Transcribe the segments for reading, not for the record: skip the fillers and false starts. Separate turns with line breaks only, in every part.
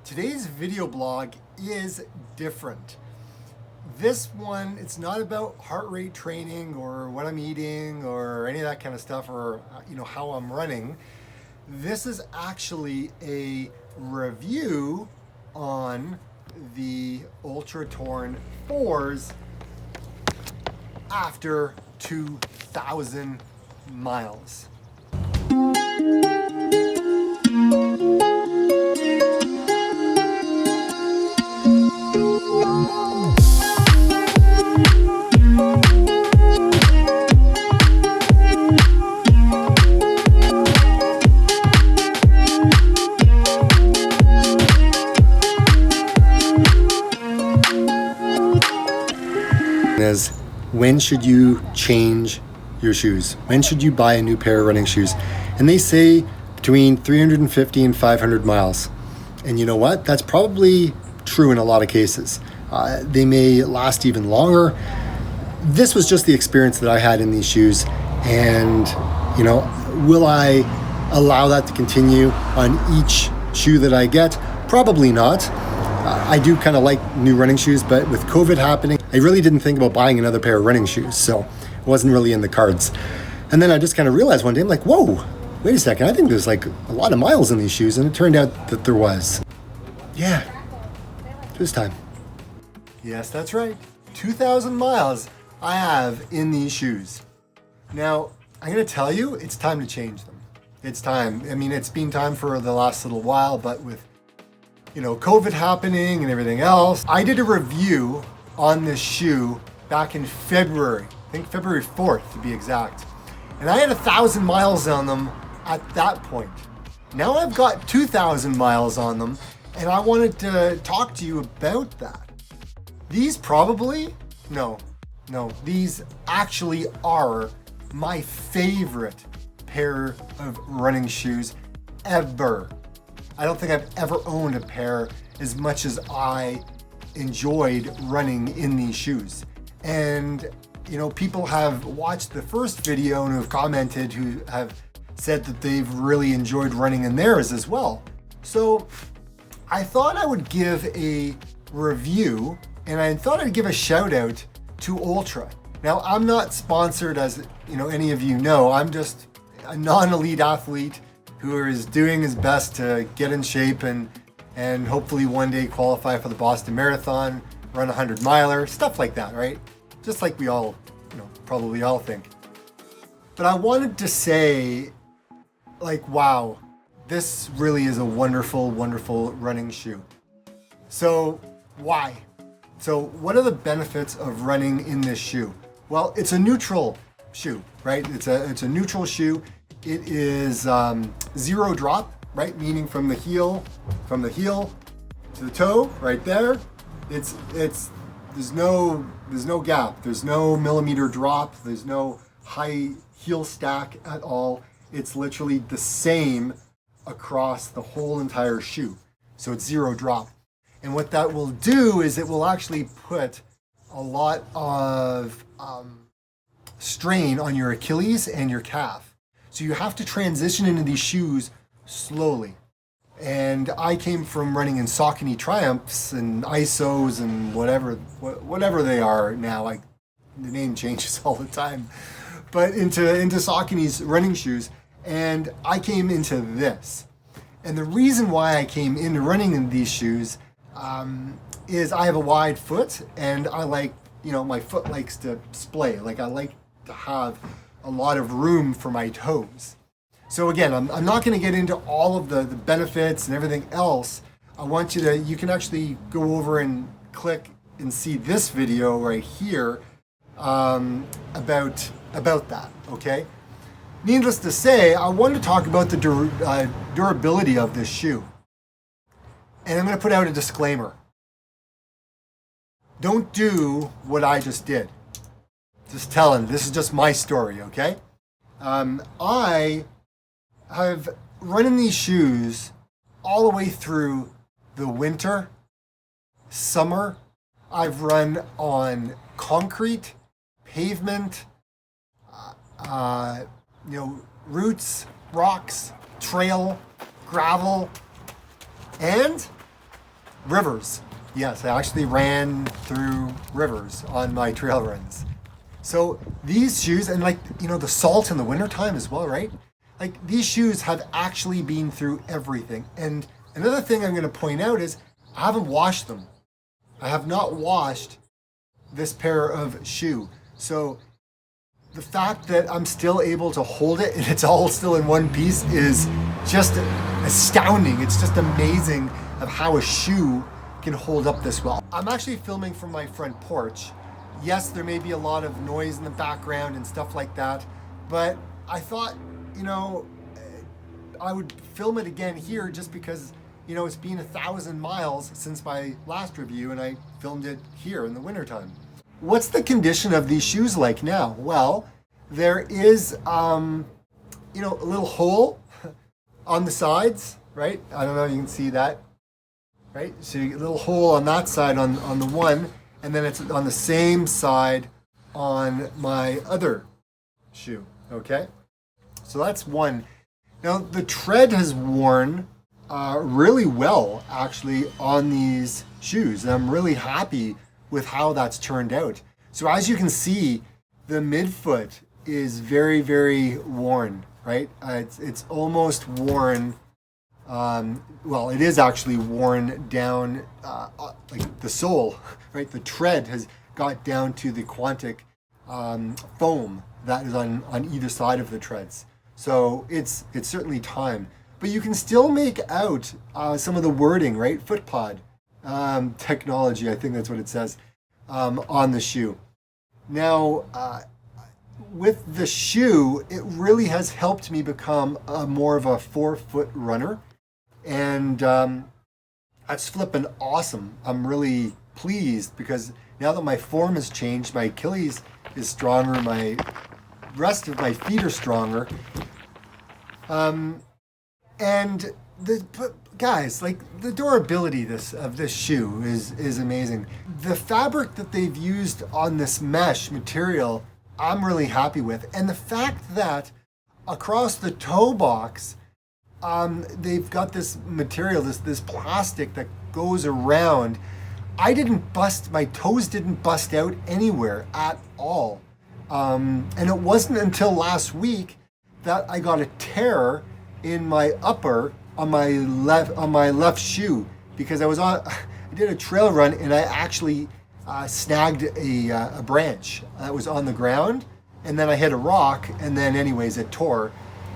Today's video blog is different. This one, it's not about heart rate training or what I'm eating or any of that kind of stuff or how I'm running. This is actually a review on the Altra Torin 4s after 2,000 miles. Is when should you change your shoes? When should you buy a new pair of running shoes? And they say between 350 and 500 miles. And you know what? That's probably true in a lot of cases. They may last even longer. This was just the experience that I had in these shoes. And, will I allow that to continue on each shoe that I get? Probably not. I do kind of like new running shoes, but with COVID happening, I really didn't think about buying another pair of running shoes, so it wasn't really in the cards. And then I just kind of realized one day, I'm like, whoa, wait a second, I think there's like a lot of miles in these shoes, and it turned out that there was. Yeah, it was time. Yes, that's right. 2,000 miles I have in these shoes. Now, I'm going to tell you, it's time to change them. It's time. I mean, it's been time for the last little while, but with COVID happening and everything else. I did a review on this shoe back in February, I think February 4th to be exact. And I had 1,000 miles on them at that point. Now I've got 2,000 miles on them, and I wanted to talk to you about that. These these actually are my favorite pair of running shoes ever. I don't think I've ever owned a pair as much as I enjoyed running in these shoes. And, people have watched the first video and who have commented who have said that they've really enjoyed running in theirs as well. So I thought I would give a review and I thought I'd give a shout out to Altra. Now, I'm not sponsored, as any of you know. I'm just a non-elite athlete who is doing his best to get in shape and hopefully one day qualify for the Boston Marathon, run a 100-miler, stuff like that, right? Just like we all, probably all think. But I wanted to say, wow, this really is a wonderful, wonderful running shoe. So why? So what are the benefits of running in this shoe? Well, it's a neutral shoe, right? It's a neutral shoe. It is zero drop, right? Meaning from the heel to the toe, right there. There's no gap. There's no millimeter drop. There's no high heel stack at all. It's literally the same across the whole entire shoe. So it's zero drop. And what that will do is it will actually put a lot of strain on your Achilles and your calf. So you have to transition into these shoes slowly. And I came from running in Saucony Triumphs and ISOs and whatever they are now. The name changes all the time. But into Saucony's running shoes. And I came into this. And the reason why I came into running in these shoes is I have a wide foot and I like, my foot likes to splay. I like to have a lot of room for my toes. So again, I'm not going to get into all of the benefits and everything else. I want you can actually go over and click and see this video right here about that, okay? Needless to say, I wanted to talk about the durability of this shoe. And I'm going to put out a disclaimer. Don't do what I just did. Just tell him, this is just my story, okay? I have run in these shoes all the way through the winter, summer. I've run on concrete, pavement, roots, rocks, trail, gravel, and Rivers. Yes, I actually ran through rivers on my trail runs. So these shoes, and like, the salt in the wintertime as well, right? Like these shoes have actually been through everything. And another thing I'm going to point out is I haven't washed them. I have not washed this pair of shoe. So the fact that I'm still able to hold it and it's all still in one piece is just astounding. It's just amazing of how a shoe can hold up this well. I'm actually filming from my front porch. Yes, there may be a lot of noise in the background and stuff like that, but I thought, I would film it again here just because, it's been 1,000 miles since my last review and I filmed it here in the wintertime. What's the condition of these shoes like now? Well, there is, a little hole on the sides, right? I don't know if you can see that, right? So you get a little hole on that side on the one, and then it's on the same side on my other shoe, okay? So that's one. Now the tread has worn really well actually on these shoes. And I'm really happy with how that's turned out. So as you can see, the midfoot is very, very worn, right? It's almost worn. Well, it is actually worn down, like the sole, right? The tread has got down to the Quantic foam that is on either side of the treads. So it's certainly time. But you can still make out some of the wording, right? Footpod technology, I think that's what it says, on the shoe. Now, with the shoe, it really has helped me become more of a 4-foot runner. And that's flipping awesome. I'm really pleased because now that my form has changed, my Achilles is stronger, my rest of my feet are stronger. And guys, like the durability of this shoe is amazing. The fabric that they've used on this mesh material, I'm really happy with. And the fact that across the toe box, they've got this material, this plastic that goes around. My toes didn't bust out anywhere at all. And it wasn't until last week that I got a tear in my upper on my left shoe because I did a trail run and I actually snagged a branch that was on the ground, and then I hit a rock, and then anyways it tore.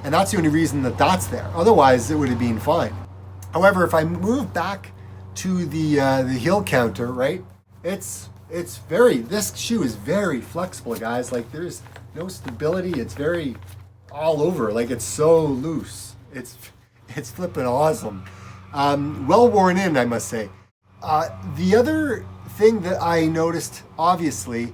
And that's the only reason that's there. Otherwise, it would have been fine. However, if I move back to the heel counter, right, this shoe is very flexible, guys. Like there's no stability. It's very all over. Like it's so loose. It's flipping awesome. Well worn in, I must say. The other thing that I noticed, obviously,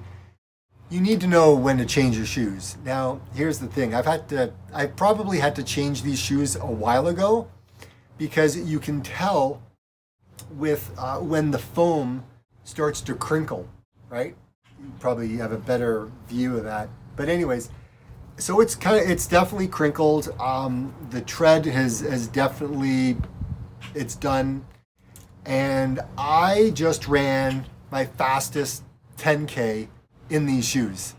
you need to know when to change your shoes. Now, here's the thing. I probably had to change these shoes a while ago because you can tell with when the foam starts to crinkle, right? You probably have a better view of that. But anyways, so it's definitely crinkled. The tread has definitely, it's done. And I just ran my fastest 10K in these shoes.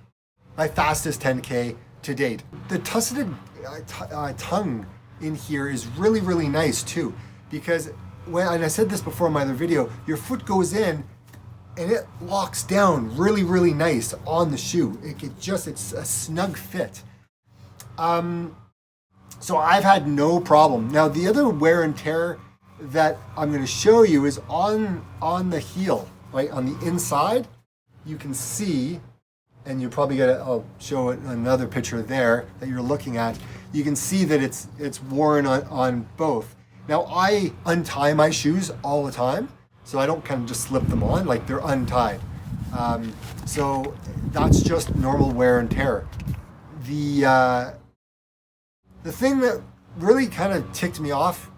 My fastest 10K to date. The tusseted tongue in here is really, really nice too, because and I said this before in my other video, your foot goes in and it locks down really, really nice on the shoe. It's a snug fit. So I've had no problem. Now the other wear and tear that I'm going to show you is on the heel, right? On the inside, you can see, and you're probably I'll show another picture there that you're looking at. You can see that it's worn on both. Now I untie my shoes all the time, so I don't kind of just slip them on, like they're untied. So that's just normal wear and tear. The thing that really kind of ticked me off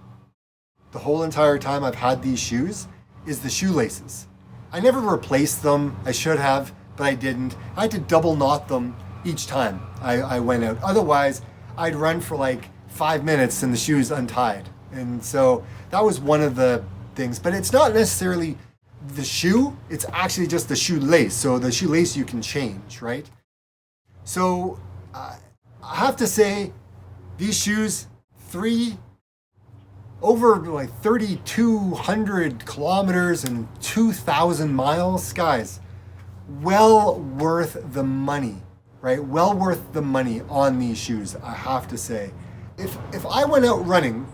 the whole entire time I've had these shoes is the shoelaces. I never replaced them. I should have, but I didn't. I had to double knot them each time I went out. Otherwise, I'd run for like 5 minutes and the shoe's untied. And so that was one of the things, but it's not necessarily the shoe, it's actually just the shoelace. So the shoelace you can change, right? So I have to say, these shoes, over like 3,200 kilometers and 2,000 miles, guys, well worth the money, right? Well worth the money on these shoes, I have to say. If I went out running,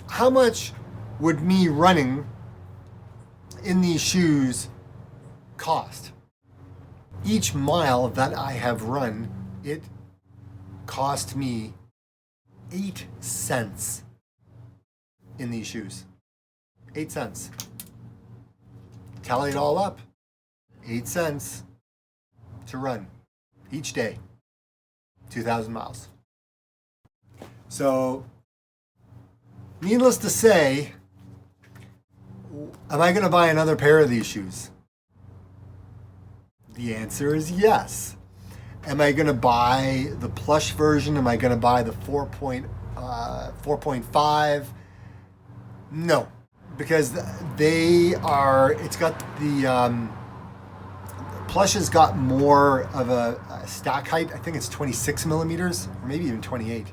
how much would me running in these shoes cost? Each mile that I have run, it cost me 8 cents in these shoes. 8 cents. Tally it all up. 8 cents to run each day. 2,000 miles. So, needless to say, am I going to buy another pair of these shoes? The answer is yes. Am I going to buy the plush version? Am I going to buy the 4.5? No, because it's got the, plush has got more of a stack height. I think it's 26 millimeters, or maybe even 28.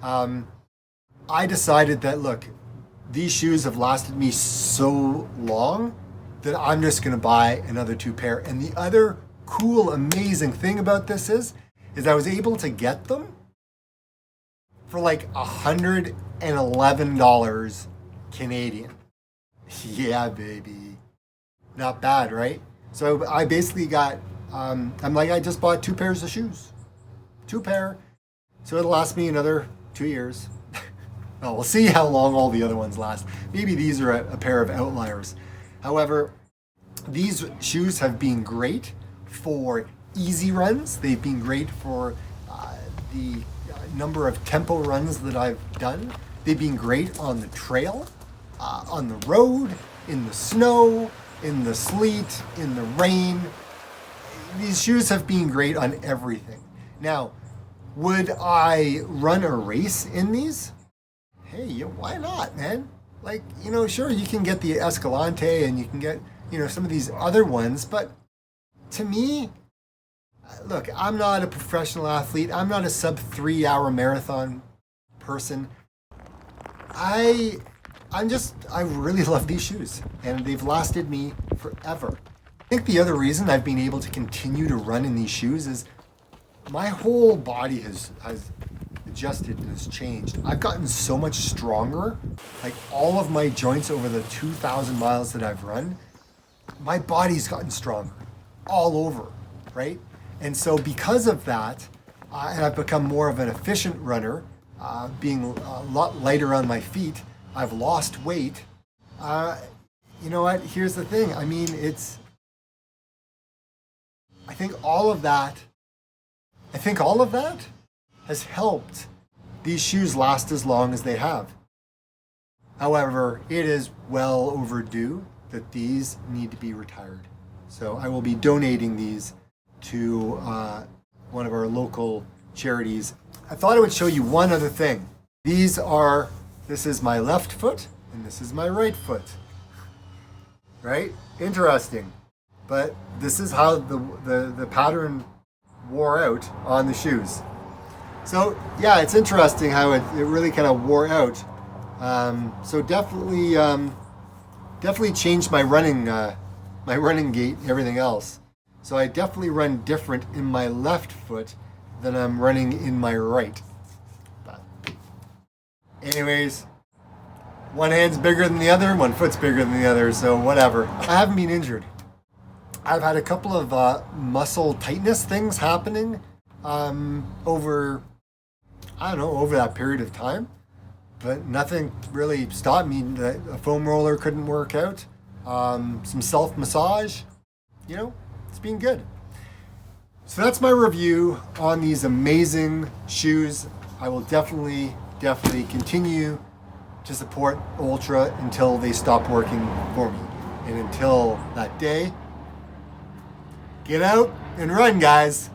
I decided that, look, these shoes have lasted me so long that I'm just going to buy another 2 pair. And the other cool, amazing thing about this is I was able to get them for like $111 Canadian. Yeah, baby. Not bad, right? So I basically got, I just bought 2 pairs of shoes. 2 pair. So it'll last me another 2 years. Well, we'll see how long all the other ones last. Maybe these are a pair of outliers. However, these shoes have been great for easy runs. They've been great for the number of tempo runs that I've done. They've been great on the trail, on the road, in the snow, in the sleet, in the rain. These shoes have been great on everything. Now, would I run a race in these? Hey, why not, man? Like, sure, you can get the Escalante and you can get, some of these other ones, but to me, look, I'm not a professional athlete. I'm not a sub 3 hour marathon person. I really love these shoes, and they've lasted me forever. I think the other reason I've been able to continue to run in these shoes is my whole body has adjusted and has changed. I've gotten so much stronger. Like, all of my joints over the 2,000 miles that I've run, my body's gotten stronger all over, right? And so because of that, and I've become more of an efficient runner, being a lot lighter on my feet, I've lost weight. You know what? Here's the thing. I mean, I think all of that has helped these shoes last as long as they have. However, it is well overdue that these need to be retired. So I will be donating these to one of our local charities. I thought I would show you one other thing. This is my left foot and this is my right foot. Right? Interesting. But this is how the pattern wore out on the shoes. So yeah, it's interesting how it really kind of wore out. So definitely changed my running gait, everything else. So I definitely run different in my left foot than I'm running in my right. But anyways, one hand's bigger than the other, one foot's bigger than the other, so whatever. I haven't been injured. I've had a couple of muscle tightness things happening over that period of time, but nothing really stopped me. A foam roller couldn't work out. Some self-massage, it's been good. So that's my review on these amazing shoes. I will definitely continue to support Altra until they stop working for me. And until that day, get out and run, guys.